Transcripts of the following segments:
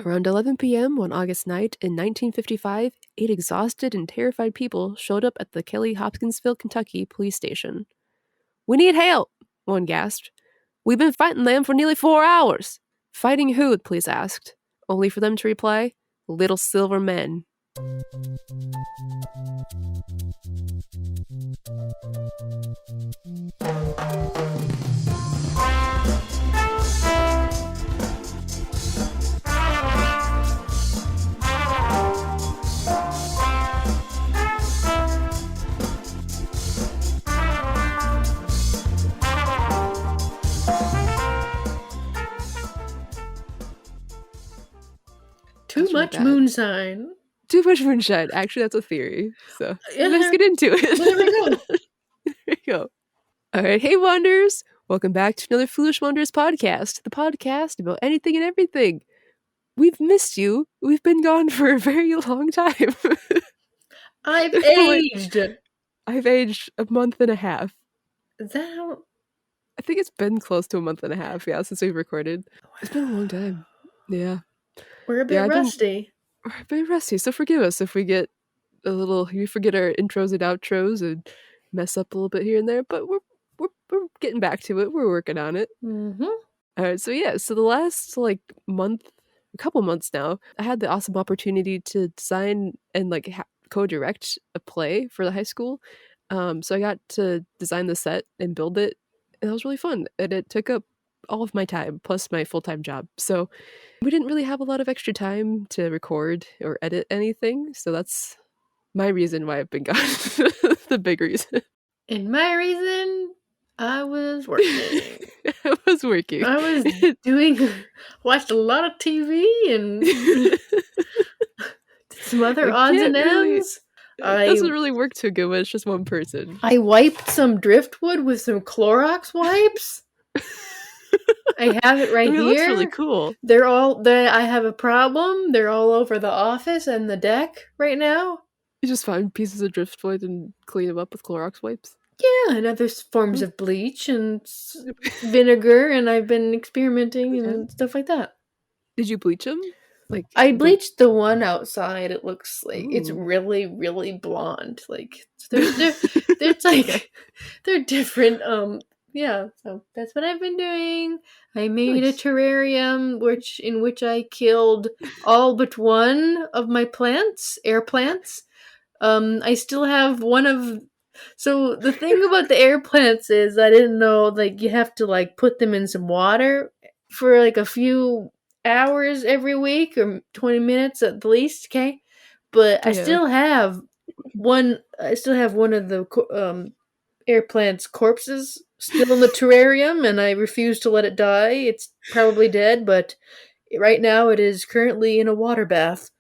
Around 11 p.m. on August night in 1955, 8 exhausted and terrified people showed up at the Kelly Hopkinsville, Kentucky police station. "We need help," one gasped. "We've been fighting them for nearly 4 hours." "Fighting who?" the police asked, only for them to reply, "Little silver men." Too much moonshine. Too much moonshine. Actually, that's a theory. So let's get into it. There we go. There we go. All right. Hey, Wonders. Welcome back to another Foolish Wonders podcast, the podcast about anything and everything. We've missed you. We've been gone for a very long time. I've aged. I've aged a month and a half. Is that how? I think it's been close to a month and a half, yeah, since we've recorded. Wow. It's been a long time. Yeah. We're a bit rusty. We're a bit rusty, so forgive us if we get we forget our intros and outros and mess up a little bit here and there, but we're getting back to it. We're working on it. Mm-hmm. All right, so the last a couple months now, I had the awesome opportunity to design and co-direct a play for the high school. So I got to design the set and build it, and that was really fun. And it took up all of my time plus my full-time job. So we didn't really have a lot of extra time to record or edit anything. So that's my reason why I've been gone. The big reason. And my reason, I was working. I was working. I was watched a lot of TV and did some other odds and ends. It doesn't really work too good when it's just one person. I wiped some driftwood with some Clorox wipes. I have it right here. It looks really cool. I have a problem. They're all over the office and the deck right now. You just find pieces of driftwood and clean them up with Clorox wipes? Yeah, and other forms of bleach and vinegar, and I've been experimenting and stuff like that. Did you bleach them? I bleached the one outside. It looks like it's really, really blonde. They're different. Yeah, so that's what I've been doing. I made a terrarium in which I killed all but one of my air plants. I still have one of. So the thing about the air plants is I didn't know you have to put them in some water for a few hours every week or 20 minutes at the least, okay? But I still have one. I still have one of the air plant's corpses still in the terrarium, and I refuse to let it die. It's probably dead, but right now it is currently in a water bath.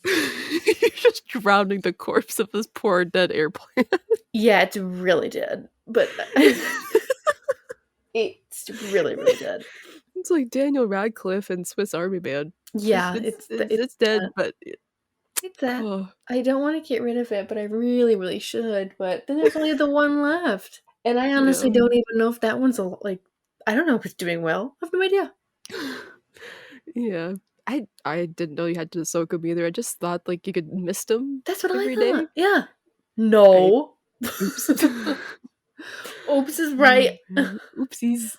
You're just drowning the corpse of this poor dead airplane. Yeah, it's really dead, but it's really, really dead. It's like Daniel Radcliffe and Swiss Army Man. Yeah, it's dead, but it's that. Oh. I don't want to get rid of it, but I really, really should. But then there's only the one left, and I honestly don't even know if that one's I don't know if it's doing well. I have no idea. Yeah. I didn't know you had to soak them either. I just thought you could mist them. That's what I thought. Day. Yeah. No. Oops. Oops is right. Oopsies.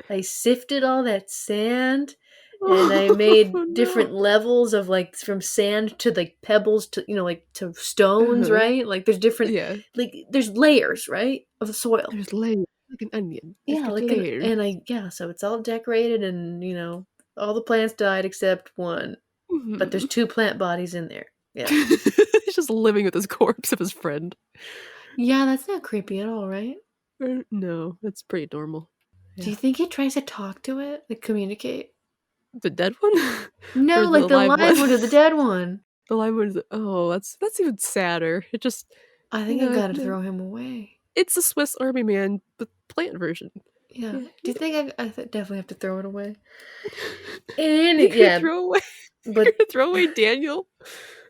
I sifted all that sand and I made different levels of from sand to pebbles to to stones, right? There's different there's layers, right? Of the soil. There's layers like an onion. Yeah, so it's all decorated and all the plants died except one. Mm-hmm. But there's 2 plant bodies in there. Yeah. He's just living with his corpse of his friend. Yeah, that's not creepy at all, right? No, that's pretty normal. Yeah. Do you think he tries to talk to it? Communicate? The dead one? No, the live one or the dead one. The live one is that's even sadder. It just I think I gotta throw him away. It's a Swiss Army Man, the plant version. Yeah. Do you think I definitely have to throw it away? Throw away. But throw away Daniel.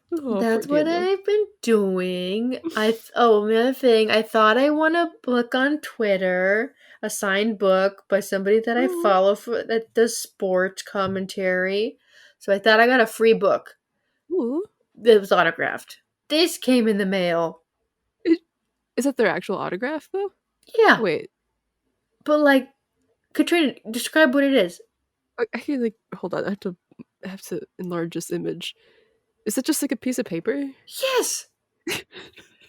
That's what I've been doing. The other thing, I thought I want to look on Twitter. a signed book by somebody that I Ooh. follow that does sports commentary. So I thought I got a free book Ooh. that was autographed. This came in the mail. I Is that their actual autograph, though? Yeah, Wait, but like, Katrina, describe what it is. I can, like, hold on, I have to enlarge this image. Is it just, like, a piece of paper? Yes.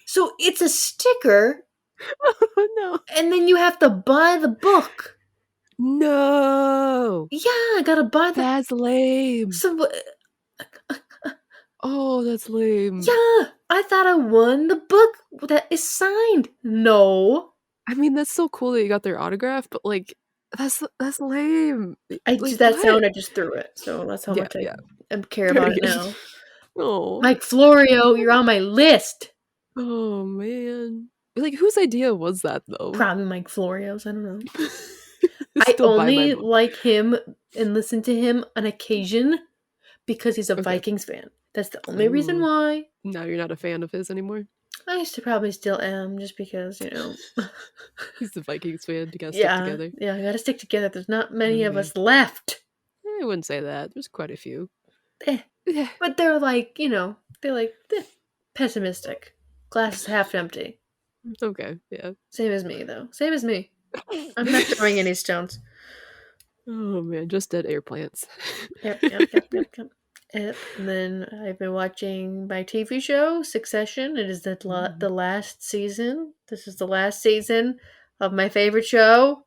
So it's a sticker, Oh, no. and then you have to buy the book. No! Yeah, I gotta buy the. That's lame. So Oh, that's lame. yeah, I thought I won the book that is signed. No, I mean, that's so cool that you got their autograph, but, like, that's lame. I Like, just that what? sound I just threw it. So that's how Yeah, much yeah. I care about Very it good. now. Oh. Mike Florio, you're on my list. Oh, man. Like, whose idea was that, though? Probably Mike Florio's. I don't know. I Still buy my only book. like him and listen to him on occasion because he's a Okay. Vikings fan. That's the only reason Ooh. why. Now you're not a fan of his anymore? I used to probably still am just because, He's the Vikings fan, you gotta stick yeah, together. yeah, I gotta stick together. There's not many of Okay. us left. I wouldn't say that, there's quite a few. Eh. Yeah. But they're like, they're like pessimistic. Glass is half empty. Okay, yeah. Same as me, though. Same as me. I'm not throwing any stones. Oh, man, just dead air plants. Yep, yep, yep, yep, yep. Yep. And then I've been watching my TV show, Succession. It is the Mm. last season. This is the last season of my favorite show.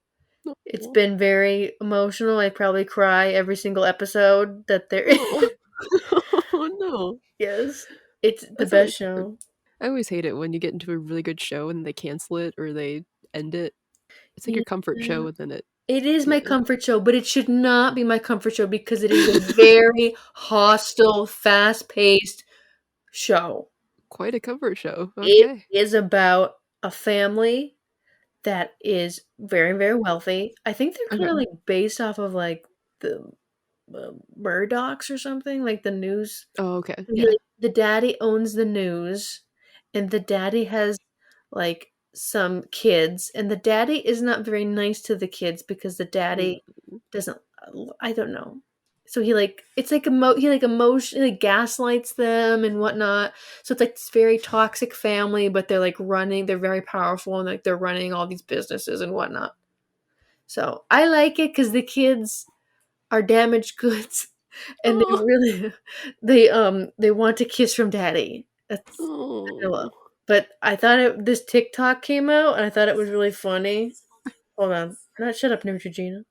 It's Aw. been very emotional. I probably cry every single episode that there is. Oh. Oh, no. Yes. It's the That's best always hard. show. I always hate it when you get into a really good show and they cancel it or they end it. It's like your comfort Yeah. show and then it It is my yeah. comfort show, but it should not be my comfort show because it is a very hostile, fast-paced show. Quite a comfort show, It okay. is about a family that is very, very wealthy. I think they're Okay. kinda, like, based off of, like, the, Murdochs or something, like, the news. Oh, okay, He, yeah. like the daddy owns the news, and the daddy has, like, some kids, and the daddy is not very nice to the kids because the Mm. daddy doesn't I don't know. So he, like it's like he, like, emotionally gaslights them and whatnot. So it's, like, this very toxic family, but they're very powerful and, like, they're running all these businesses and whatnot. So I like it because the kids are damaged goods, and they Oh. really they want a kiss from daddy. That's I love. Oh. But I thought this TikTok came out, and I thought it was really funny. Hold on. Not shut up, Neutrogena.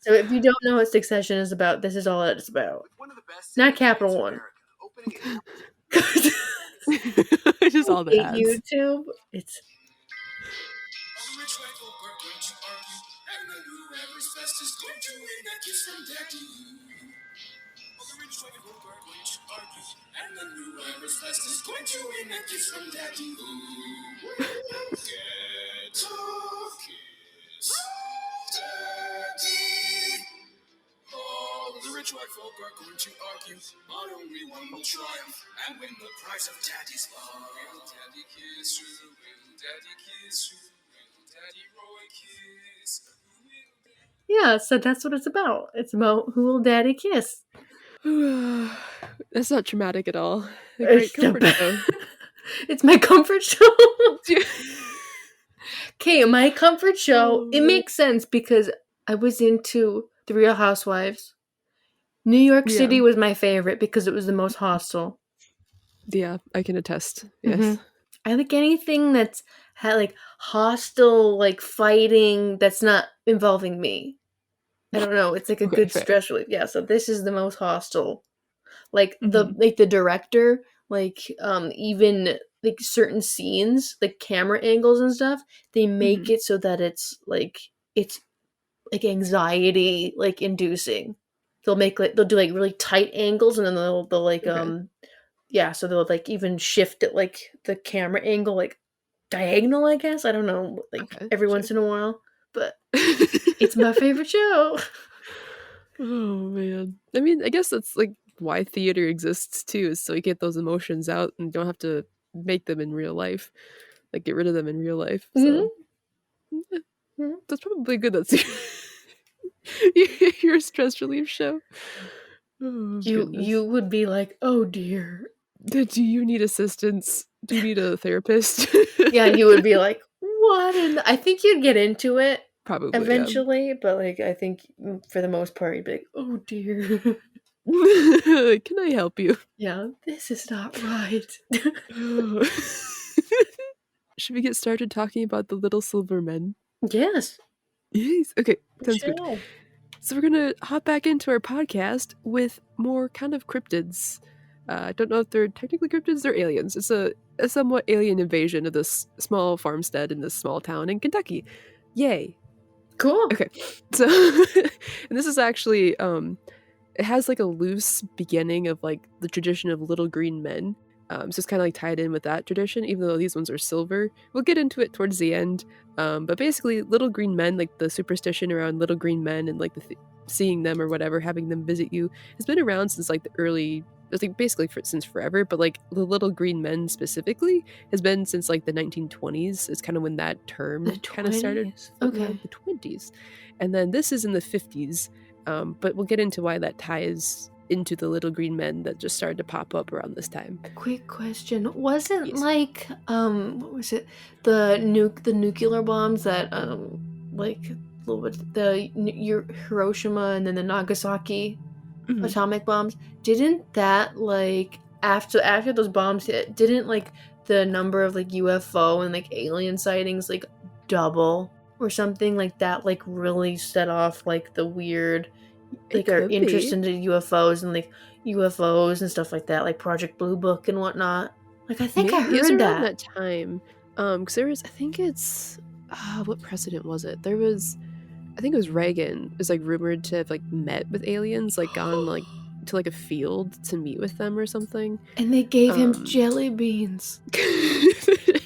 So if you don't know what Succession is about, this is all it's about. Not Capital One. Just I all the hate ads. YouTube. It's yeah, so that's what it's about. It's about who will daddy kiss. That's not traumatic at all. A great It's the comfort best. show. It's my comfort show. Okay, my comfort show, Oh, it man. makes sense because I was into The Real Housewives. New York Yeah. City was my favorite because it was the most hostile. Yeah, I can attest, yes. Mhm. I like anything that's had, like, hostile, like, fighting that's not involving me. I don't know, it's like a Okay, good fair. stress relief. Yeah, so this is the most hostile. Like, Mhm. the director, like, even, like, certain scenes, like, camera angles and stuff, they make Mhm. it so that it's, like, anxiety, like, inducing. They'll do, like, really tight angles, and then they'll, like, Okay. yeah, so they'll, like, even shift it, like, the camera angle, like, diagonal, I guess? I don't know, like, Okay, every sure. once in a while, but it's my favorite show. Oh, man. I mean, I guess that's, like, why theater exists too, is so you get those emotions out and don't have to make them in real life. Like, get rid of them in real life, Mhm. so Hmm? That's probably good. That's your stress relief show. Oh You goodness. would be like, "Oh dear." Do you need assistance? Do you need a therapist? Yeah, you would be like, "What?" And I think you'd get into it Probably, yeah. eventually, but, like, I think, for the most part, you'd be like, "Oh dear." Can I help you? Yeah, "This is not right." Should we get started talking about the little silver men? Yes, Yes. Okay, we sounds good. shall. So we're gonna hop back into our podcast with more kind of cryptids. I don't know if they're technically cryptids, they're aliens. It's a somewhat alien invasion of this small farmstead in this small town in Kentucky. Yay. Cool. Okay. So and this is actually it has like a loose beginning of like the tradition of little green men. So it's kind of like tied in with that tradition, even though these ones are silver. We'll get into it towards the end. But basically, little green men, like the superstition around little green men and like seeing them or whatever, having them visit you, has been around since like the early, I think basically since forever. But like the little green men specifically has been since like the 1920s. It's kind of when that The term kind of started 20s? floating around Okay. the 20s. And then this is in the 50s. But we'll get into why that ties into the little green men that just started to pop up around this time. Quick question. Wasn't Yes. like what was it? The nuclear bombs that like Hiroshima and then the Nagasaki Mhm. atomic bombs, didn't that like after those bombs hit, didn't like the number of like UFO and like alien sightings like double or something like that, like really set off like the weird It like our could interest be. into UFOs and like UFOs and stuff like that, like Project Blue Book and whatnot. Like I think I Maybe it's heard around that. that time. Because there was, I think it's, what president was it? There was, I think it was Reagan is like rumored to have like met with aliens, like gone like to like a field to meet with them or something. And they gave him Um, jelly beans.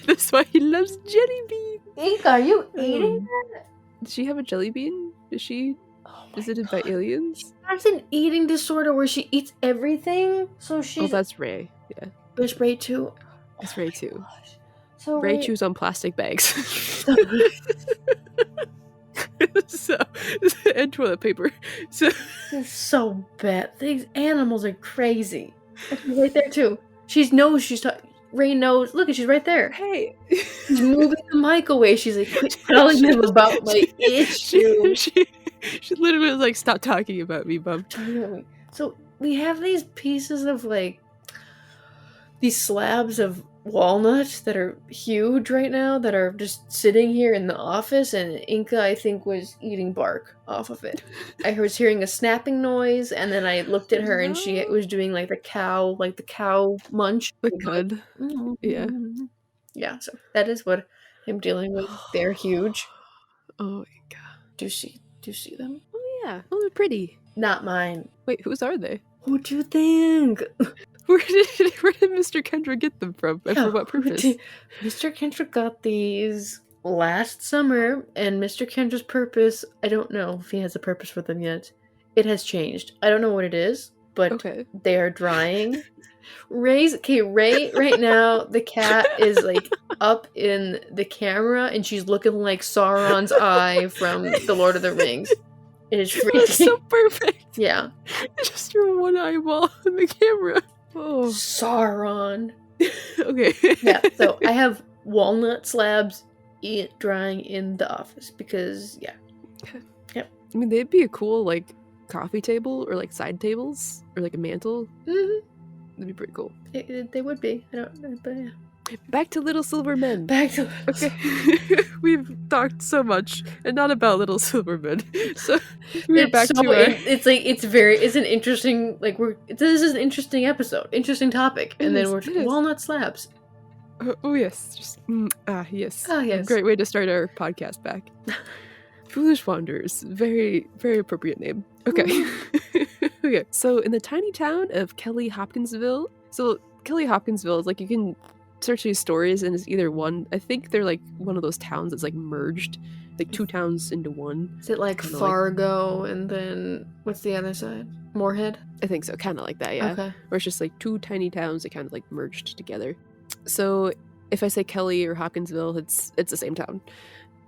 that's why he loves jelly beans. Ink, are you eating Um, that? does she have a jelly bean? Is she Oh my visited by god. She aliens? has an eating disorder where she eats everything. So Oh, she's that's Ray. Yeah, Miss Ray too. Oh it's Ray my too. gosh. So Ray Ray chews on plastic bags. so, so and toilet paper. So this is so bad. These animals are crazy. And she's right there too. She knows she's Ray knows. Look, she's right there. hey, She's moving the mic away. She's like, quit telling them about my she, issue. she, she literally was like, "Stop talking about me, Mom." So we have these pieces of like these slabs of walnut that are huge right now that are just sitting here in the office, and Inca I think was eating bark off of it. I was hearing a snapping noise, and then I looked at her and she No, was doing like the cow munch. the cud. Yeah. Yeah, so that is what I'm dealing with. They're huge. Oh my god. Do you see them? Oh yeah. Oh, they're pretty. Not mine. Wait, whose are they? What do you think? Where did Mr. Kendra get them from, and Yeah, for what purpose? Mr. Kendrick got these last summer, and Mr. Kendra's purpose, I don't know if he has a purpose for them yet. It has changed. I don't know what it is, but Okay. they are drying. Ray right now, the cat is like up in the camera and she's looking like Sauron's eye from The Lord of the Rings. It is That's so freaking. perfect. Yeah. Just your one eyeball in the camera. Oh. Sauron. Okay. Yeah, so I have walnut slabs drying in the office because, yeah. Yep. I mean, they'd be a cool like coffee table or like side tables or like a mantle. Mm-hmm. That'd be pretty cool. They would be. I don't know, but yeah. Back to Little Silver Men. Back to Okay. We've talked so much and not about Little Silver Men. So we're back to our... it's an interesting this is an interesting episode, interesting topic, and then we're walnut slabs. Oh yes, just yes. Oh yes. Great way to start our podcast back. Foolish Wanderers, very very appropriate name. Okay. Okay. So in the tiny town of Kelly Hopkinsville, so Kelly Hopkinsville is like you can search these stories and it's either one. I think they're like one of those towns that's like merged, like two towns into one. Is it like Kinda Fargo and then what's the other side? Moorhead? I think so, kind of like that, yeah. Okay. Where it's just like two tiny towns that kind of like merged together. So if I say Kelly or Hopkinsville, it's the same town.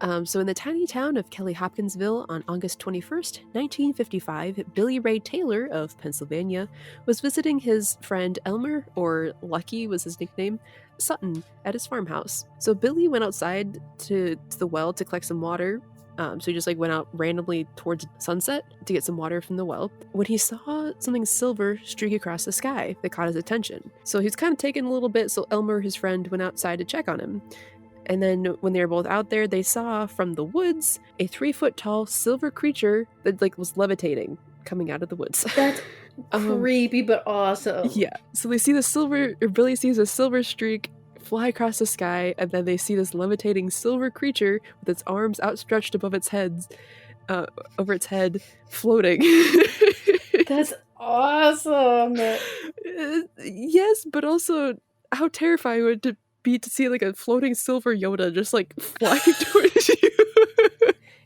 So in the tiny town of Kelly Hopkinsville on August 21st, 1955, Billy Ray Taylor of Pennsylvania was visiting his friend Elmer, or Lucky was his nickname, Sutton, at his farmhouse. So Billy went outside to the well to collect some water. So he just went out randomly towards sunset to get some water from the well when he saw something silver streak across the sky that caught his attention. So he's kind of taken a little bit, so Elmer, his friend, went outside to check on him. And then when they were both out there, they saw from the woods a 3-foot-tall silver creature that was levitating coming out of the woods. That's creepy but awesome. Yeah. So Billy sees a silver streak fly across the sky, and then they see this levitating silver creature with its arms outstretched above its head, over its head, floating. That's awesome. Yes, but also how terrifying would it be to see a floating silver Yoda just flying towards you?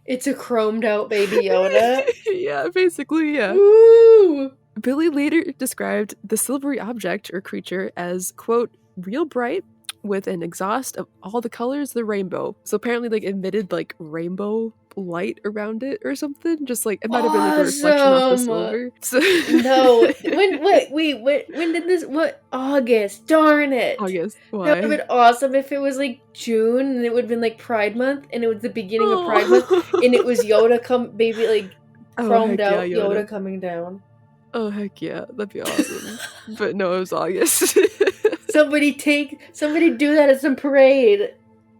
It's a chromed out baby Yoda. Yeah, basically, yeah. Ooh. Billy later described the silvery object or creature as, quote, real bright with an exhaust of all the colors of the rainbow. So apparently emitted rainbow light around it or something. Just it might have been a reflection off the silver. So no. When did this? What? August. Darn it. August. Why? That would have been awesome if it was June and it would have been Pride Month and it was the beginning of Pride Month and it was Yoda chromed out yeah, Yoda coming down. Oh heck yeah, that'd be awesome. But no, it was August. Somebody do that at some parade.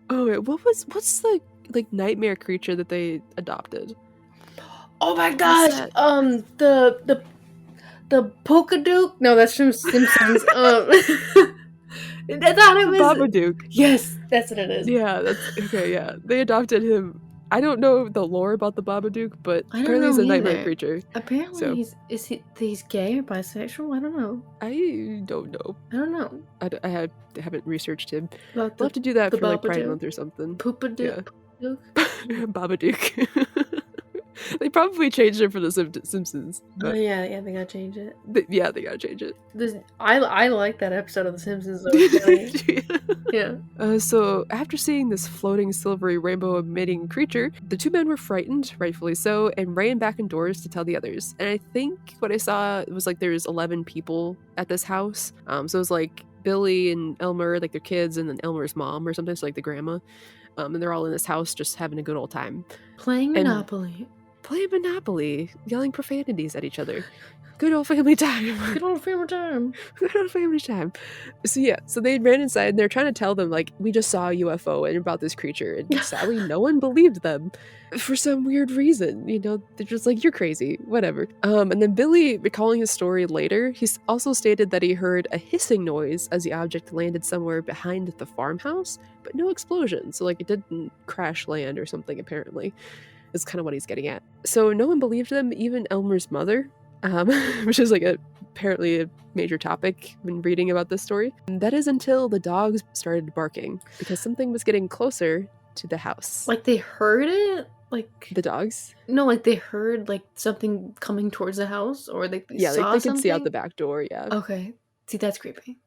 Oh wait, what's the nightmare creature that they adopted? Oh my gosh! The Polkadook? No, that's from Simpsons. I thought it was Babadook. Yes, that's what it is. Yeah, that's okay. Yeah, they adopted him. I don't know the lore about the Babadook, but apparently he's a nightmare creature. Apparently he's gay or bisexual. I don't know. I don't know. I don't know. I haven't researched him. I'll have to do that for Pride Month or something. Poopadook. Yeah. Babadook. They probably changed it for the Simpsons. Oh yeah, they gotta change it. They gotta change it. I like that episode of The Simpsons. Though. Yeah. So after seeing this floating silvery rainbow emitting creature, the two men were frightened, rightfully so, and ran back indoors to tell the others. And I think what I saw was there was 11 people at this house. So it was Billy and Elmer, their kids, and then Elmer's mom or something, so the grandma. And they're all in this house just having a good old time. Playing Monopoly. Playing Monopoly, yelling profanities at each other. Good old family time. Good old family time. Good old family time. So yeah, so they ran inside and they're trying to tell them we just saw a UFO and about this creature, and sadly no one believed them for some weird reason. They're just you're crazy, whatever. And then Billy, recalling his story later, he's also stated that he heard a hissing noise as the object landed somewhere behind the farmhouse, but no explosion. So it didn't crash land or something, apparently. Is kind of what he's getting at. So no one believed them, even Elmer's mother, which is apparently a major topic when reading about this story. And that is until the dogs started barking because something was getting closer to the house. They heard it? The dogs? No, they heard something coming towards the house, or they saw they something? could see out the back door, yeah. Okay. See, that's creepy.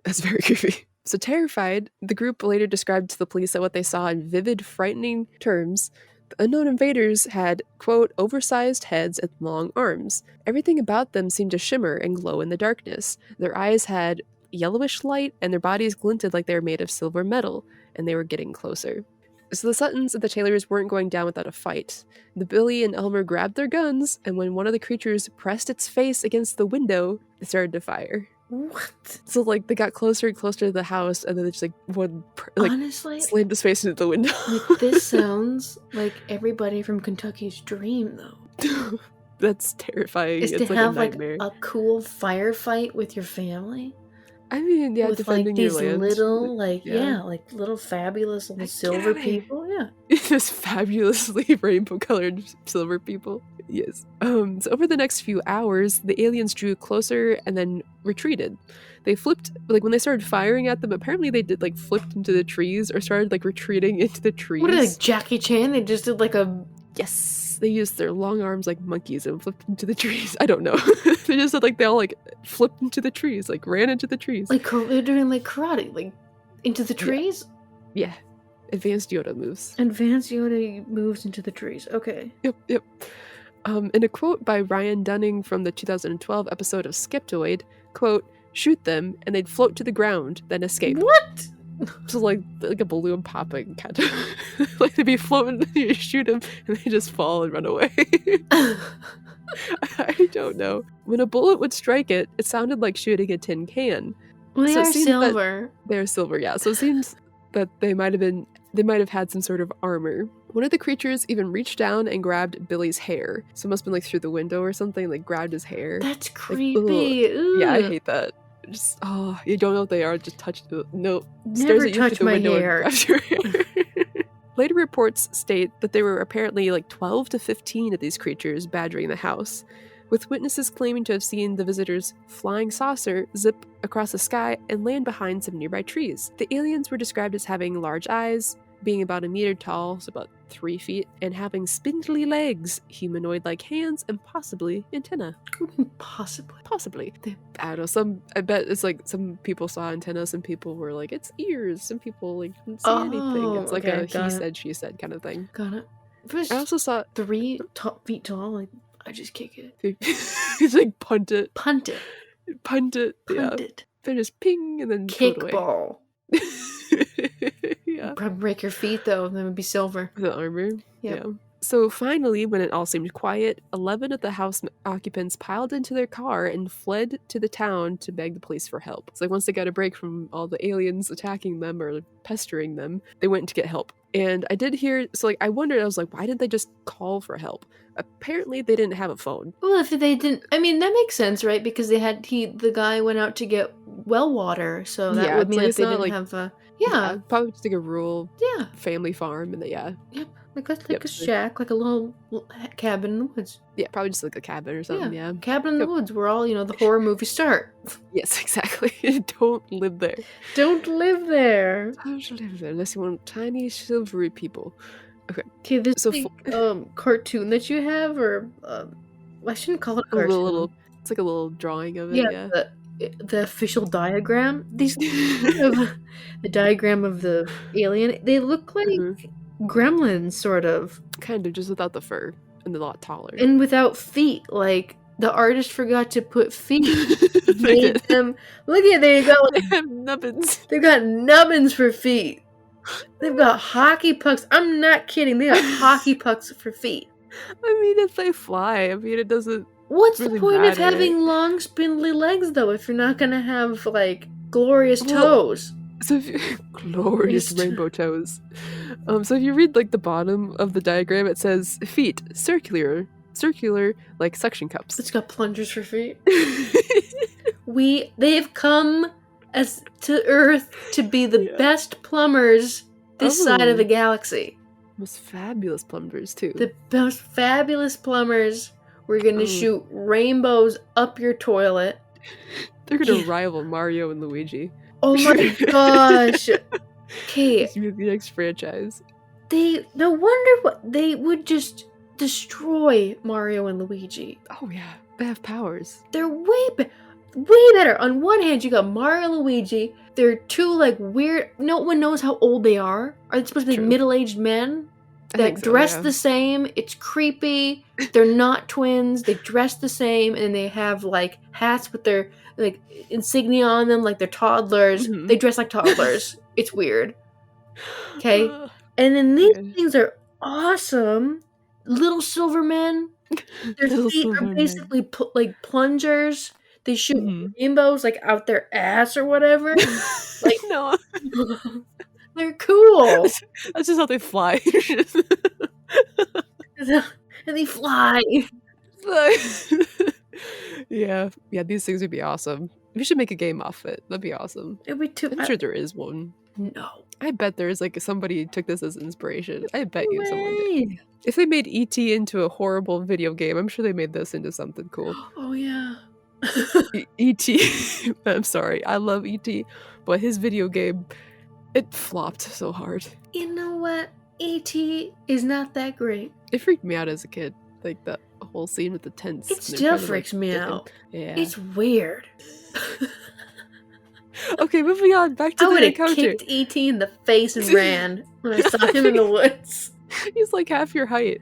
That's very creepy. So terrified, the group later described to the police that what they saw in vivid, frightening terms. The unknown invaders had, quote, oversized heads and long arms. Everything about them seemed to shimmer and glow in the darkness. Their eyes had yellowish light, and their bodies glinted like they were made of silver metal, and they were getting closer. So the Suttons and the Taylors weren't going down without a fight. The Billy and Elmer grabbed their guns, and when one of the creatures pressed its face against the window, they started to fire. What? So they got closer and closer to the house, and then it's one honestly slammed his face into the window. This sounds like everybody from Kentucky's dream, though. That's terrifying. Is it's to have a nightmare. A cool firefight with your family. I mean, yeah, with defending these your land. Little little fabulous little silver people. Yeah, just fabulously rainbow-colored silver people. Yes. So over the next few hours, the aliens drew closer and then retreated. They flipped, when they started firing at them, apparently they did, flipped into the trees or started, retreating into the trees. What, Jackie Chan? They just did, a... Yes. They used their long arms like monkeys and flipped into the trees. I don't know. They just said, they all, flipped into the trees, ran into the trees. They're doing, karate, into the trees? Yeah. Advanced Yoda moves. Advanced Yoda moves into the trees. Okay. Yep. In a quote by Ryan Dunning from the 2012 episode of Skeptoid, quote, "Shoot them and they'd float to the ground, then escape." What? So like a balloon popping kind of. Like they'd be floating, you shoot them and they just fall and run away. I don't know. When a bullet would strike it, it sounded like shooting a tin can. Well, they So it are seems silver. They're silver, yeah. So it seems that they might have had some sort of armor. One of the creatures even reached down and grabbed Billy's hair. So it must have been like through the window or something, like grabbed his hair. That's Like, creepy. Ugh. yeah, I hate that. Just you don't know what they are, just touch no. Stares Never at you touch through the my window hair. and grabs your hair. Later reports state that there were apparently like 12 to 15 of these creatures badgering the house, with witnesses claiming to have seen the visitors' flying saucer zip across the sky and land behind some nearby trees. The aliens were described as having large eyes, being about 1 meter tall, so about 3 feet, and having spindly legs, humanoid-like hands, and possibly antennae. Possibly. I don't know, I bet it's like some people saw antennas, some people were like, it's ears, some people like didn't see anything. It's like a he said, she said kind of thing. Got it. I also saw 3 feet tall, like, I just kick it. It's like punt it. Punt it. Yeah. Then just ping and then kickball. Yeah. Probably break your feet though, then it would be silver. The armor. Yep. Yeah. So finally, when it all seemed quiet, 11 of the house occupants piled into their car and fled to the town to beg the police for help. It's like once they got a break from all the aliens attacking them or pestering them, they went to get help. And I did hear, so like I wondered, I was like, why didn't they just call for help? Apparently they didn't have a phone. Well, if they didn't, I mean, that makes sense, right? Because the guy went out to get well water, so that would mean that they didn't have a... Yeah. Probably just like a rural Yeah. family farm, and Yep. Like a shack, like a little cabin in the woods. Yeah, probably just like a cabin or something, yeah. Cabin in the woods where all, the horror movies start. Yes, exactly. Don't live there. Don't live there. Don't live there unless you want tiny silvery people. Okay, this cartoon that you have, or I shouldn't call it a cartoon. It's like a little drawing of it, yeah. The official diagram. The diagram of the alien. They look like gremlins, sort of. Kind of, just without the fur and a lot taller. And without feet. Like the artist forgot to put feet. Made them. Look at, there you go. They have nubbins. They've got nubbins for feet. They've got hockey pucks. I'm not kidding. They got hockey pucks for feet. I mean, if they fly, it doesn't. What's really the point matter. of having long, spindly legs, though, if you're not gonna have like glorious toes? So if you, glorious rainbow toes. So if you read like the bottom of the diagram, it says feet circular like suction cups. It's got plungers for feet. They've come to Earth to be the best plumbers this side of the galaxy. Most fabulous plumbers too. The most fabulous plumbers. We're gonna shoot rainbows up your toilet. They're gonna rival Mario and Luigi. Oh my gosh. Okay. The next franchise. No wonder what they would just destroy Mario and Luigi. Oh yeah, they have powers. They're way better. On one hand, you got Mario and Luigi. They're two like weird. No one knows how old they are. Are they supposed to be middle-aged men that dress the same? It's creepy. They're not twins. They dress the same, and they have like hats with their like insignia on them, like they're toddlers. Mm-hmm. They dress like toddlers. It's weird. Okay, and then these things are awesome. Little silver men. Their feet are basically like plungers. They shoot rainbows like out their ass or whatever. Like no, they're cool. That's just how they fly. And they fly. Yeah. These things would be awesome. We should make a game off it. That'd be awesome. It'd be too. I'm sure there is one. No, I bet there is like somebody took this as inspiration. I bet you someone did. If they made E.T. into a horrible video game, I'm sure they made this into something cool. Oh yeah. E.T. I'm sorry, I love E.T., but his video game, it flopped so hard. You know what? E.T. is not that great. It freaked me out as a kid, like that whole scene with the tents. It still freaks me out. Yeah, it's weird. Okay, moving on back to the encounter. I would have kicked E.T. in the face and ran. when I saw him in the woods. He's like half your height.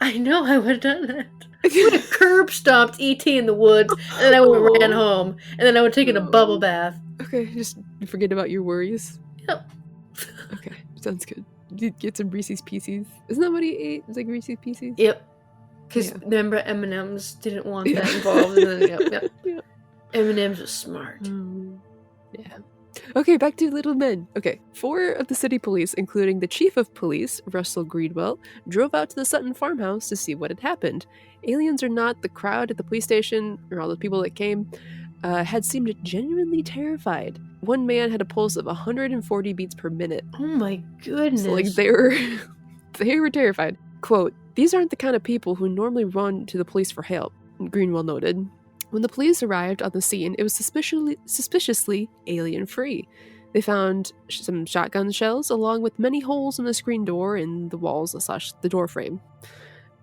I know, I would have done that. I would have curb stomped E.T. in the woods, and then I would have ran home, and then I would have taken a bubble bath. Okay, just forget about your worries. Yep. Okay, sounds good. Get some Reese's Pieces. Isn't that what he ate? It's like Reese's Pieces? Yep. Because remember, M&M's didn't want that involved. And then, yep. M&M's was smart. Yeah. Okay, back to Little Men. Okay, 4 of the city police, including the chief of police, Russell Greenwell, drove out to the Sutton farmhouse to see what had happened. Aliens or not, the crowd at the police station, or all the people that came, had seemed genuinely terrified. One man had a pulse of 140 beats per minute. Oh my goodness. So, like, they were terrified. Quote, "These aren't the kind of people who normally run to the police for help," Greenwell noted. When the police arrived on the scene, it was suspiciously alien-free. They found some shotgun shells, along with many holes in the screen door and the walls / the door frame.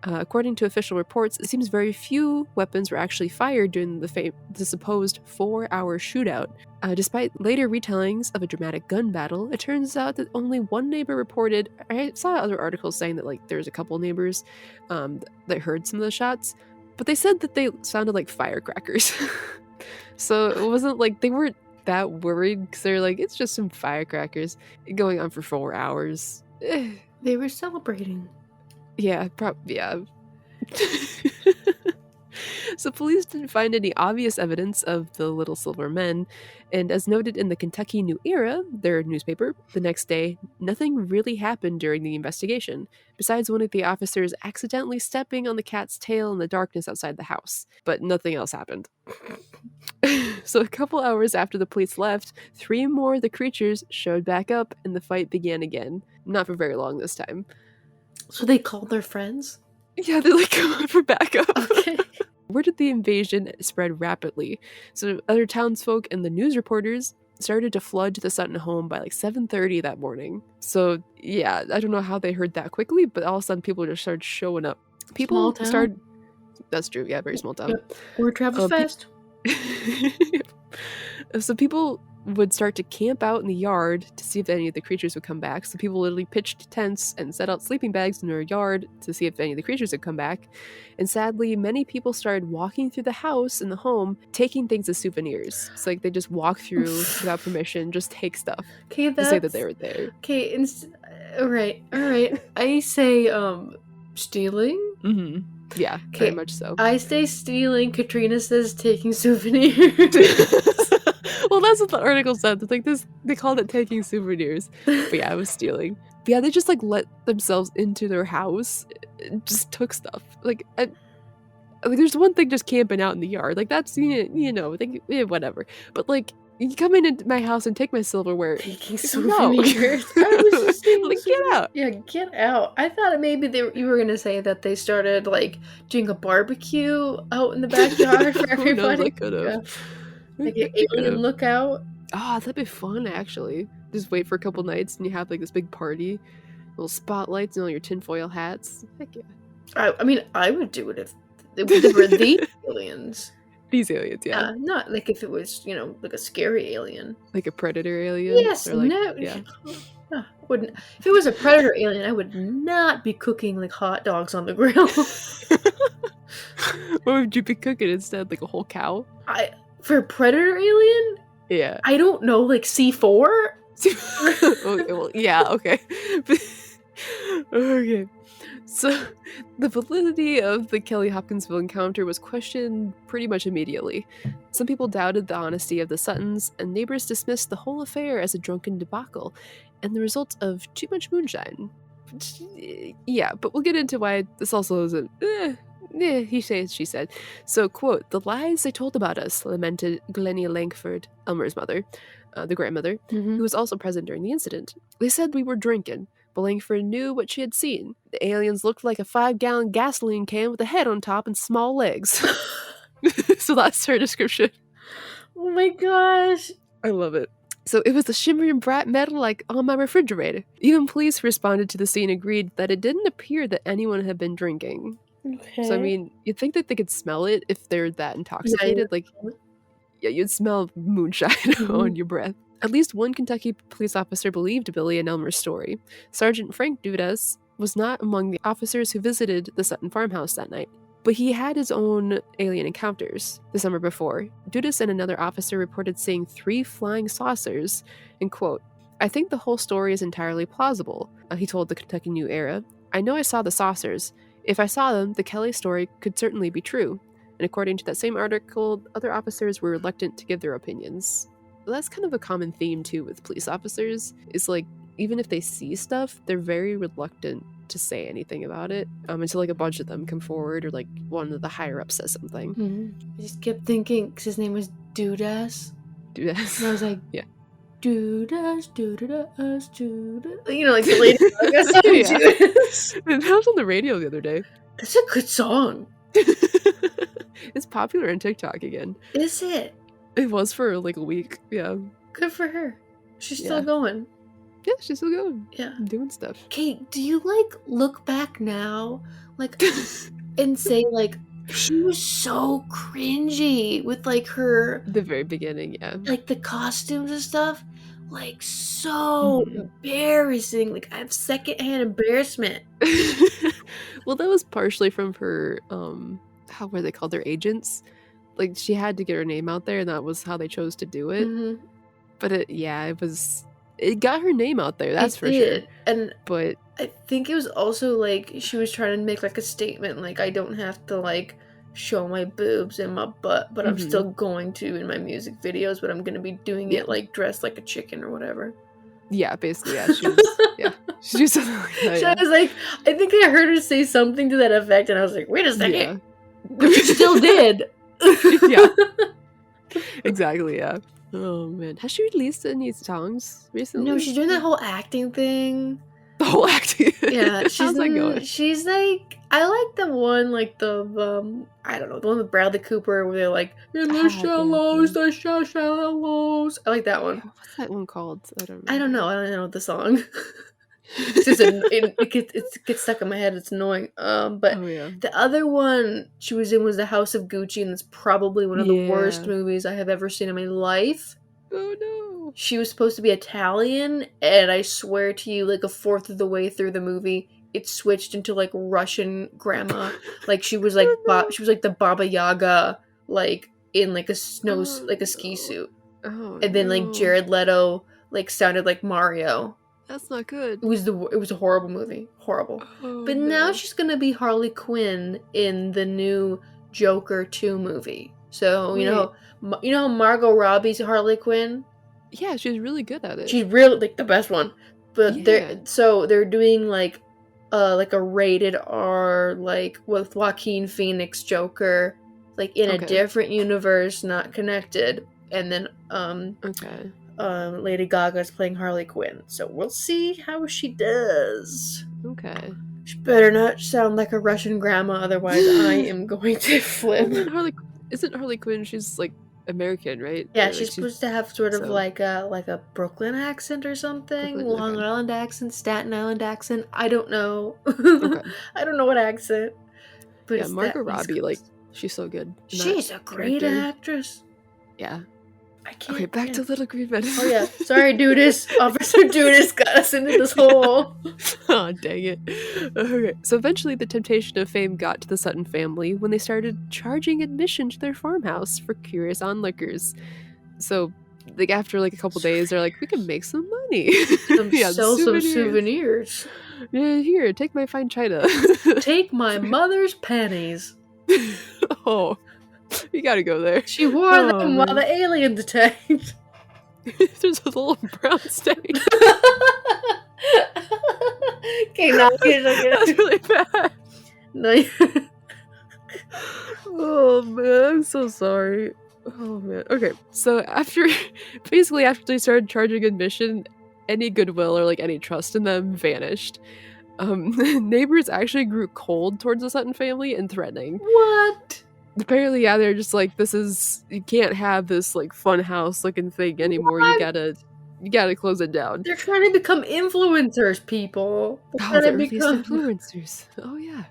According to official reports, it seems very few weapons were actually fired during the supposed 4-hour shootout. Despite later retellings of a dramatic gun battle, it turns out that only one neighbor reported. I saw other articles saying that like there's a couple neighbors that heard some of the shots, but they said that they sounded like firecrackers. So it wasn't like they weren't that worried because they're like, it's just some firecrackers going on for 4 hours. They were celebrating. Yeah, yeah. So police didn't find any obvious evidence of the Little Silver Men, and as noted in the Kentucky New Era, their newspaper, the next day, nothing really happened during the investigation, besides one of the officers accidentally stepping on the cat's tail in the darkness outside the house. But nothing else happened. So a couple hours after the police left, 3 more of the creatures showed back up, and the fight began again. Not for very long this time. So they called their friends? Yeah, they're like, come on for backup. Okay. Word of the invasion spread rapidly, so other townsfolk and the news reporters started to flood to the Sutton home by like 7:30 that morning. So yeah, I don't know how they heard that quickly, but all of a sudden people just started showing up. People started. That's true. Yeah, very small town. Yep. Word travels fast. So people would start to camp out in the yard to see if any of the creatures would come back. So people literally pitched tents and set out sleeping bags in their yard to see if any of the creatures would come back. And sadly, many people started walking through the house and the home, taking things as souvenirs. It's like they just walk through without permission, just take stuff to say that they were there. Okay, all right. I say stealing. Mm-hmm. Yeah, very much so. I say stealing. Katrina says taking souvenirs. Well, that's what the article said. It's like this, they called it taking souvenirs. But yeah, I was stealing. But yeah, they just like let themselves into their house, just took stuff. Like, there's one thing just camping out in the yard. Like that's whatever. But like, you come into my house and take my silverware. Taking souvenirs. No. I was just saying, like, get out. Yeah, get out. I thought maybe you were gonna say that they started like doing a barbecue out in the backyard for everybody. I could have. Like an alien lookout. Oh, that'd be fun actually. Just wait for a couple nights and you have like this big party, little spotlights and all your tinfoil hats. Heck yeah. I mean, I would do it if they were these aliens. These aliens, yeah. Not like if it was, like a scary alien. Like a predator alien? Yes, or like, no. Yeah. Wouldn't. If it was a predator alien, I would not be cooking like hot dogs on the grill. What would you be cooking instead? Like a whole cow? For a predator alien? Yeah. I don't know, like C4? Okay, well, yeah, okay. Okay. So, the validity of the Kelly Hopkinsville encounter was questioned pretty much immediately. Some people doubted the honesty of the Suttons, and neighbors dismissed the whole affair as a drunken debacle, and the result of too much moonshine. Yeah, but we'll get into why this also isn't... he says, she said. So, quote, "The lies they told about us," lamented Glennie Langford, Elmer's mother, the grandmother, who was also present during the incident. "They said we were drinking, but Langford knew what she had seen. The aliens looked like a 5-gallon gasoline can with a head on top and small legs." So that's her description. Oh my gosh. I love it. So it was the shimmering bright metal like on my refrigerator. Even police who responded to the scene agreed that it didn't appear that anyone had been drinking. Okay. So I mean, you'd think that they could smell it if they're that intoxicated. Yeah, you'd smell moonshine on your breath. At least one Kentucky police officer believed Billy and Elmer's story. Sergeant Frank Dudas was not among the officers who visited the Sutton farmhouse that night, but he had his own alien encounters the summer before. Dudas and another officer reported seeing 3 flying saucers, and quote, "I think the whole story is entirely plausible," he told the Kentucky New Era. "I know I saw the saucers. If I saw them, the Kelly story could certainly be true." And according to that same article, other officers were reluctant to give their opinions. Well, that's kind of a common theme too with police officers, is like, even if they see stuff, they're very reluctant to say anything about it until like a bunch of them come forward, or like one of the higher ups says something. I just kept thinking, because his name was Dudas. Dudas. And I was like, yeah. Dudas, Dudas, Dudas. You know, like the Lady Gaga song, Dudas. That was on the radio the other day. That's a good song. It's popular on TikTok again. Is it? It was for like a week, yeah. Good for her. She's still going. Yeah, she's still going. Yeah. Doing stuff. Kate, do you like look back now, like, and say like, she was so cringy with like her... The very beginning, yeah. Like the costumes and stuff? Like so embarrassing. Like I have secondhand embarrassment. Well, that was partially from her, how were they called? Their agents? Like, she had to get her name out there, and that was how they chose to do it. But it got her name out there, that's for sure. And but I think it was also like she was trying to make like a statement, like, I don't have to like show my boobs and my butt, but I'm still going to in my music videos, but I'm gonna be doing it like dressed like a chicken or whatever. Yeah, basically, yeah. She was, she was something like that. I was like, I think I heard her say something to that effect, and I was like, wait a second. She still did. Yeah. Exactly, yeah. Oh man. Has she released any songs recently? No, she's doing that whole acting thing. The whole acting? Yeah, How's that going? She's like, I like the one, like the, I don't know, the one with Bradley Cooper where they're like, in the shallows, the shallows. I like that one. What's that one called? I don't know. I don't know the song. It gets stuck in my head. It's annoying. But the other one she was in was The House of Gucci, and it's probably one of the worst movies I have ever seen in my life. Oh no. She was supposed to be Italian, and I swear to you, like a fourth of the way through the movie, it switched into like Russian grandma. Like she was like she was like the Baba Yaga, like in like a like a ski suit. Oh, and then like Jared Leto like sounded like Mario. That's not good. It was a horrible movie. Horrible. Oh, but now she's gonna be Harley Quinn in the new Joker 2 movie. So you know Margot Robbie's Harley Quinn? Yeah, she's really good at it. She's really like the best one. But they're doing like a rated R, like with Joaquin Phoenix Joker, like in a different universe, not connected. And then Lady Gaga's playing Harley Quinn. So we'll see how she does. Okay. She better not sound like a Russian grandma, otherwise I am going to flip. Isn't Harley Quinn, she's like American, right? Yeah, she's supposed to have sort of like a Brooklyn accent or something. Long Island accent, Staten Island accent. I don't know. I don't know what accent. But yeah, Margot Robbie, like, she's so good. She's a great actress. Yeah. I can't. Okay, back to Little Green Men. Oh yeah, sorry, Dudas. Officer Dudas got us into this hole. Oh, dang it. Okay, so eventually the temptation of fame got to the Sutton family when they started charging admission to their farmhouse for curious onlookers. So, like, after like a couple days, they're like, we can make some money. Sell some souvenirs. Yeah, here, take my fine china. Take my mother's panties. Oh. You gotta go there. She wore them while the aliens attacked. There's a little brown stain. Okay, now that's really bad. No. Oh man, I'm so sorry. Oh man. Okay, so after they started charging admission, any goodwill or like any trust in them vanished. Neighbors actually grew cold towards the Sutton family and threatening. What? Apparently, yeah, they're just like, you can't have this like fun house looking thing anymore. What? You gotta close it down. They're trying to become influencers, people. They're influencers. Oh yeah.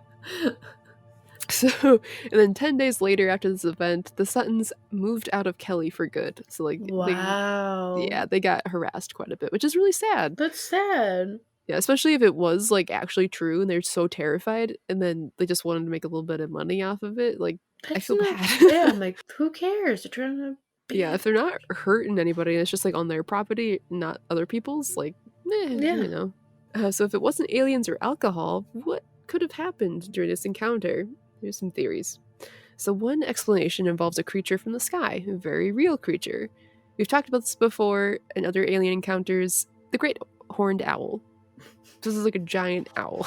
So, and then 10 days later after this event, the Suttons moved out of Kelly for good. So, like, Wow. they got harassed quite a bit, which is really sad. That's sad. Yeah, especially if it was, like, actually true and they're so terrified and then they just wanted to make a little bit of money off of it. Like, I That's feel not bad. fair. I'm like, who cares? They're trying to Yeah, be. if they're not hurting anybody and it's just, like, on their property, not other people's, like, Yeah. you know. So if it wasn't aliens or alcohol, what could have happened during this encounter? Here's some theories. So one explanation involves a creature from the sky, a very real creature. We've talked about this before in other alien encounters, the great horned owl. This is like a giant owl.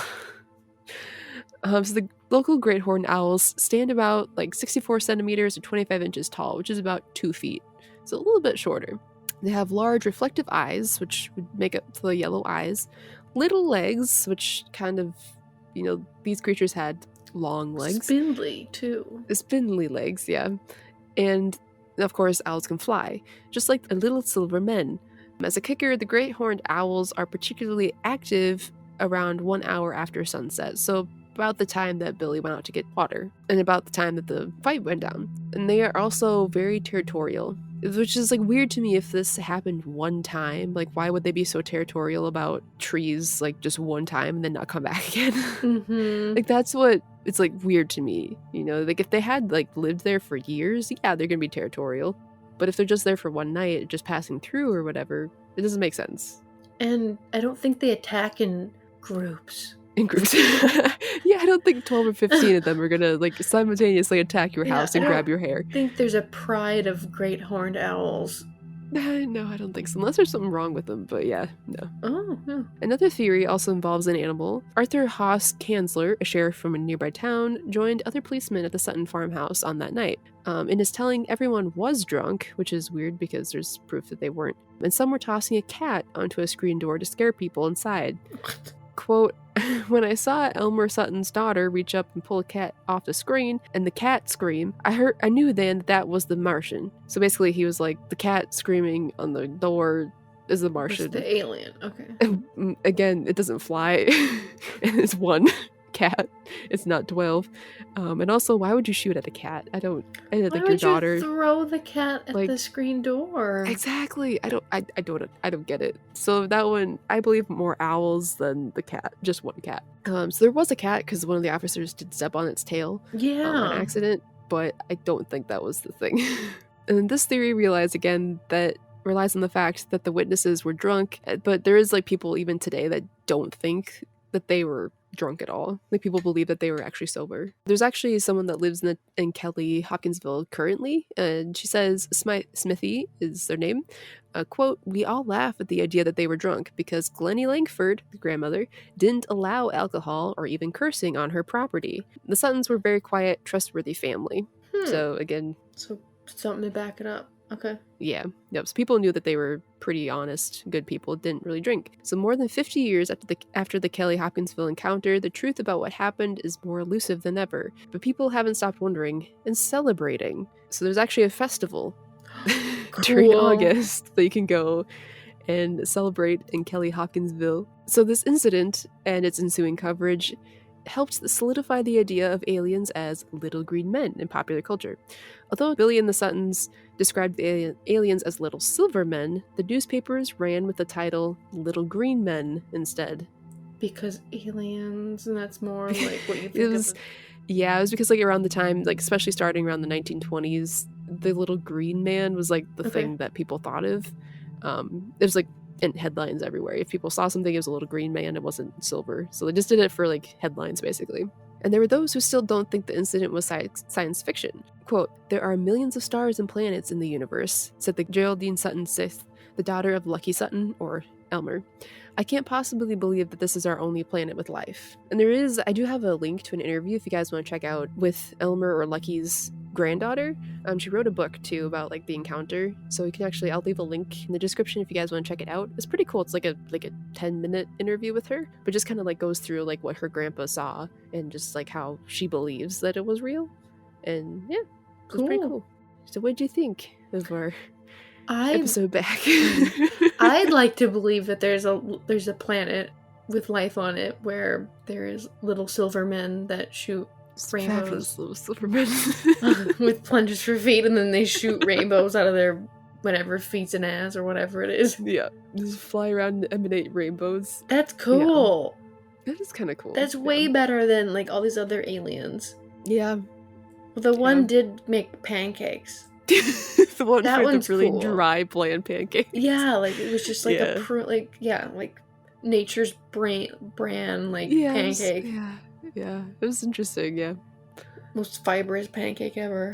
So the local great horned owls stand about like 64 centimeters or 25 inches tall, which is about 2 feet. So a little bit shorter. They have large reflective eyes, which would make up the yellow eyes, little legs, which kind of, these creatures had long legs. Spindly, too. Spindly legs, yeah. And of course, owls can fly, just like the little silver men. As a kicker, the great horned owls are particularly active around 1 hour after sunset, so about the time that Billy went out to get water, and about the time that the fight went down. And they are also very territorial, which is like weird to me if this happened one time. Like, why would they be so territorial about trees like just one time and then not come back again? Mm-hmm. Like, that's what it's like weird to me, like if they had like lived there for years, yeah, they're gonna be territorial. But if they're just there for one night, just passing through or whatever, it doesn't make sense. And I don't think they attack in groups. In groups. Yeah, I don't think 12 or 15 of them are gonna like simultaneously attack your house and grab your hair. I think there's a pride of great horned owls. No, I don't think so. Unless there's something wrong with them, but yeah, no. Oh, yeah. Another theory also involves an animal. Arthur Haas Kanzler, a sheriff from a nearby town, joined other policemen at the Sutton farmhouse on that night. In his telling, everyone was drunk, which is weird because there's proof that they weren't. And some were tossing a cat onto a screen door to scare people inside. Quote, when I saw Elmer Sutton's daughter reach up and pull a cat off the screen and the cat scream, I knew then that was the Martian. So basically he was like, the cat screaming on the door is the Martian. It's the alien, okay. And again, it doesn't fly. And it's one cat. It's not 12. And also, why would you shoot at a cat? I Why like your would daughter. you throw the cat at like, the screen door? Exactly. I don't get it. So that one, I believe more owls than the cat. Just one cat. So there was a cat because one of the officers did step on its tail. Yeah. On accident, but I don't think that was the thing. And this theory relies on the fact that the witnesses were drunk, but there is like people even today that don't think that they were drunk at all. Like, people believe that they were actually sober. There's actually someone that lives in Kelly Hopkinsville currently, and she says Smithy is their name. Quote, we all laugh at the idea that they were drunk because Glennie Langford, the grandmother, didn't allow alcohol or even cursing on her property. The Suttons were a very quiet, trustworthy family. So again... So something to back it up. Okay. Yeah. Yep. So people knew that they were pretty honest, good people, didn't really drink. So more than 50 years after the Kelly Hopkinsville encounter, the truth about what happened is more elusive than ever. But people haven't stopped wondering and celebrating. So there's actually a festival during August that you can go and celebrate in Kelly Hopkinsville. So this incident and its ensuing coverage helped solidify the idea of aliens as little green men in popular culture. Although Billy and the Suttons described the aliens as little silver men, the newspapers ran with the title Little Green Men instead. Because aliens, and that's more like what you think of. Yeah, it was because like around the time, like especially starting around the 1920s, the little green man was like the thing that people thought of. It was like in headlines everywhere. If people saw something, it was a little green man, it wasn't silver. So they just did it for like headlines basically. And there were those who still don't think the incident was science fiction. Quote, there are millions of stars and planets in the universe, said the Geraldine Sutton Sixth, the daughter of Lucky Sutton, or Elmer. I can't possibly believe that this is our only planet with life. And I do have a link to an interview if you guys want to check out with Elmer or Lucky's granddaughter. She wrote a book too about like the encounter, so you can I'll leave a link in the description if you guys want to check it out. It's pretty cool. It's like a 10-minute interview with her, but just kind of like goes through like what her grandpa saw and just like how she believes that it was real. And yeah, it was pretty cool. So what did you think of our episode back? I'd like to believe that there's a planet with life on it where there is little silver men that shoot rainbows. Fabulous little Silvermen. With plungers for feet, and then they shoot rainbows out of their whatever feet and ass or whatever it is. Yeah, just fly around and emanate rainbows. That's Yeah, cool. that is kind of cool. That's way better than like all these other aliens. Yeah. Well, the one did make pancakes. The one That for one's the really cool. dry, bland pancakes. Yeah, like it was just like like nature's brand like pancake. Yeah. It was interesting. Yeah. Most fibrous pancake ever.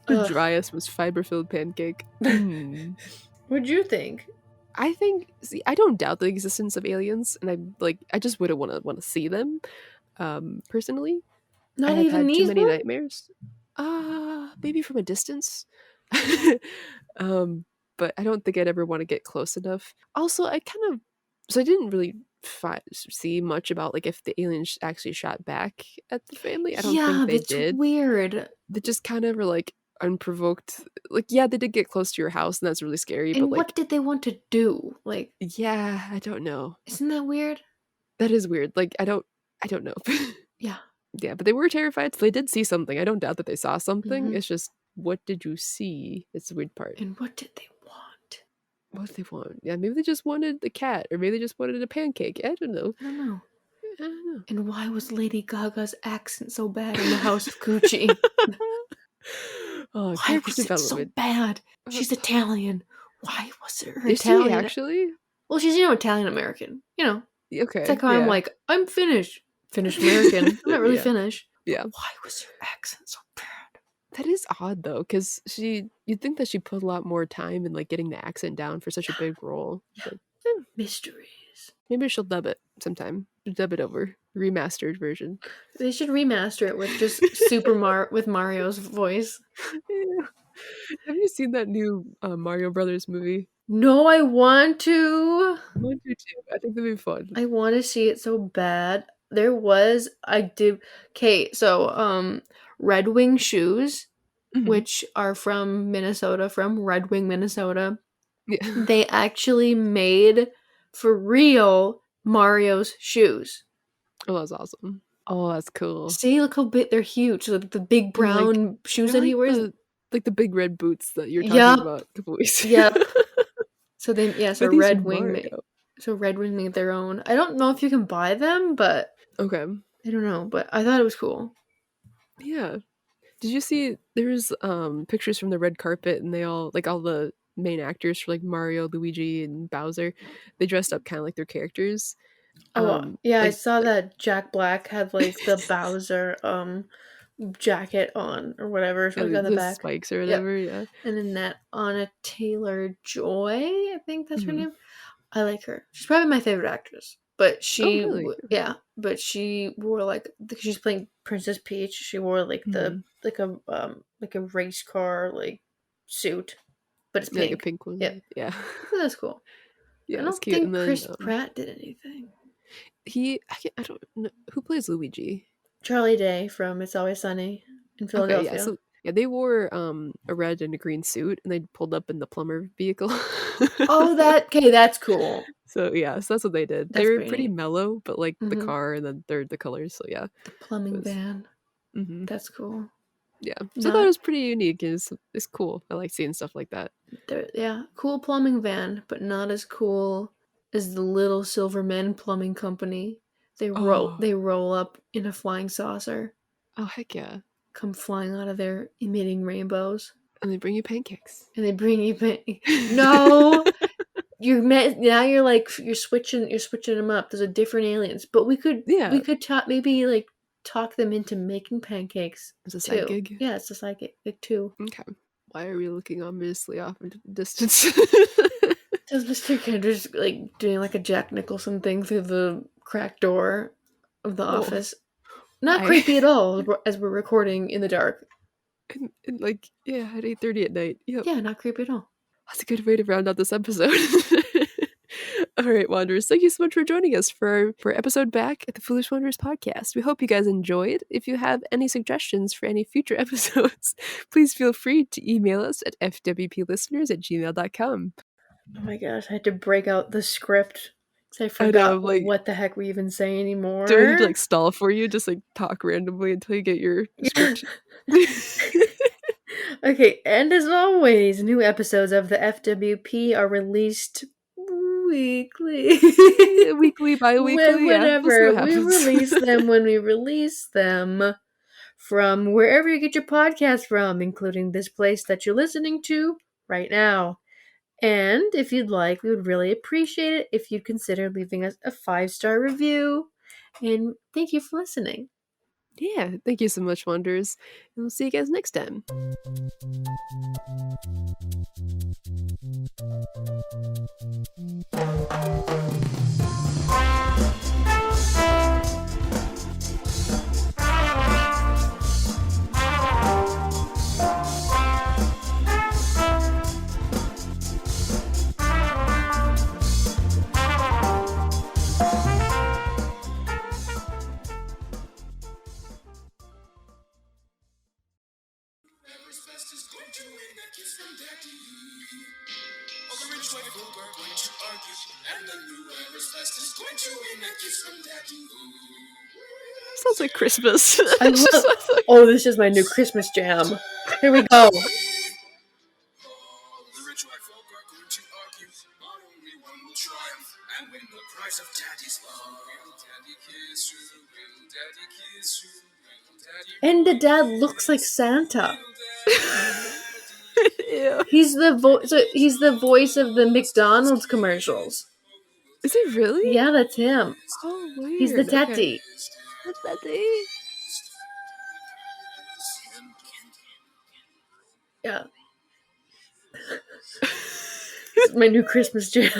The driest, most fiber-filled pancake. What'd you think? I think. See, I don't doubt the existence of aliens, and I just wouldn't want to see them. Personally, Not I have even had too these many ones? nightmares. Maybe from a distance. But I don't think I'd ever want to get close enough. Also, I didn't really see much about like if the aliens actually shot back at the family. I don't think they that's did. weird. They just kind of were like unprovoked. Like, yeah, they did get close to your house, and that's really scary. And but what like, did they want to do? Like, yeah, I don't know. isn't that weird? That is weird. Like, I don't know. Yeah. Yeah, but they were terrified, so they did see something. I don't doubt that they saw something. Mhm. It's just, what did you see? It's the weird part. And what did they want? What did they want? Yeah, maybe they just wanted the cat, or maybe they just wanted a pancake. I don't know. I don't know. I don't know. And why was Lady Gaga's accent so bad in the House of Gucci? Oh, Why character was it so development. bad? She's Italian. Why was her Is Italian? she actually? Well, she's Italian American. Okay. It's like how I'm like, I'm Finnish American. I'm not really Finnish. Yeah. But why was her accent so bad? That is odd though, because you'd think that she put a lot more time in like getting the accent down for such a big role. Yeah. But, mysteries. Maybe she'll dub it sometime. Dub it over. Remastered version. They should remaster it with just with Mario's voice. Yeah. Have you seen that new Mario Brothers movie? No, I want to. I want to too. I think that'd be fun. I want to see it so bad. Okay, so Red Wing shoes, which are from Minnesota, from Red Wing, Minnesota. Yeah. They actually made for real Mario's shoes. Oh, that's awesome. Oh, that's cool. See, look how big they're huge. Like the big brown shoes that he wears. Like the big red boots that you're talking about a couple weeks ago. Yep. So Red Wing made their own. I don't know if you can buy them, but okay. I don't know, but I thought it was cool. Yeah. Did you see there's pictures from the red carpet, and they all the main actors for like Mario, Luigi, and Bowser, they dressed up kind of like their characters. I saw that Jack Black had like the Bowser jacket on or whatever, so on the back spikes or whatever. Yep. And then that Anna Taylor-Joy, I think that's her name. I like her. She's probably my favorite actress. But she, but she wore like, she's playing Princess Peach. She wore like like a race car like suit, but it's pink. Like a pink one. Yeah. That's cool. Yeah, I don't think Chris Pratt did anything. I don't know who plays Luigi. Charlie Day from It's Always Sunny in Philadelphia. They wore a red and a green suit, and they pulled up in the plumber vehicle. That's cool. So that's what they did. They were pretty mellow, but like the car and then the colors. So yeah, the plumbing van. That's cool. Yeah, so that was pretty unique. It's cool. I like seeing stuff like that. Cool plumbing van, but not as cool as the Little Silver Men Plumbing Company. They roll up in a flying saucer. Oh heck yeah! Come flying out of there, emitting rainbows. And they bring you pancakes. No, you're switching them up. There's a different aliens, but we could talk them into making pancakes. It's a side gig. Yeah, it's a side gig too. Okay, why are we looking ominously off into the distance? Does Mr. Kinder's like doing like a Jack Nicholson thing through the cracked door of the office? Not creepy at all, as we're recording in the dark. And at 8:30 at night. Yep. Yeah, not creepy at all. That's a good way to round out this episode. All right, Wanderers, thank you so much for joining us for our episode back at the Foolish Wanderers podcast. We hope you guys enjoyed. If you have any suggestions for any future episodes, please feel free to email us at fwplisteners@gmail.com. Oh my gosh, I had to break out the script 'Cause I I know, forgot like, what the heck we even say do I need to, anymore. like, stall for you? Just, like, talk randomly until you get your Yeah. description. Okay, and as always, new episodes of the FWP are released weekly. Weekly, bi-weekly, yeah, we'll see Whenever what we happens. release them, when we release them from wherever you get your podcast from, including this place that you're listening to right now. And if you'd like, we would really appreciate it if you'd consider leaving us a 5-star review. And thank you for listening. Yeah, thank you so much, Wonders, and we'll see you guys next time. Sounds like Christmas. I It's just love. like Oh, this is my new Christmas jam. Here we go. And the dad looks like Santa. Ew. He's the voice. He's the voice of the McDonald's commercials. Is he really? Yeah, that's him. Oh, He's the weird, okay. tatty. That's that day. Yeah. This is my new Christmas jam.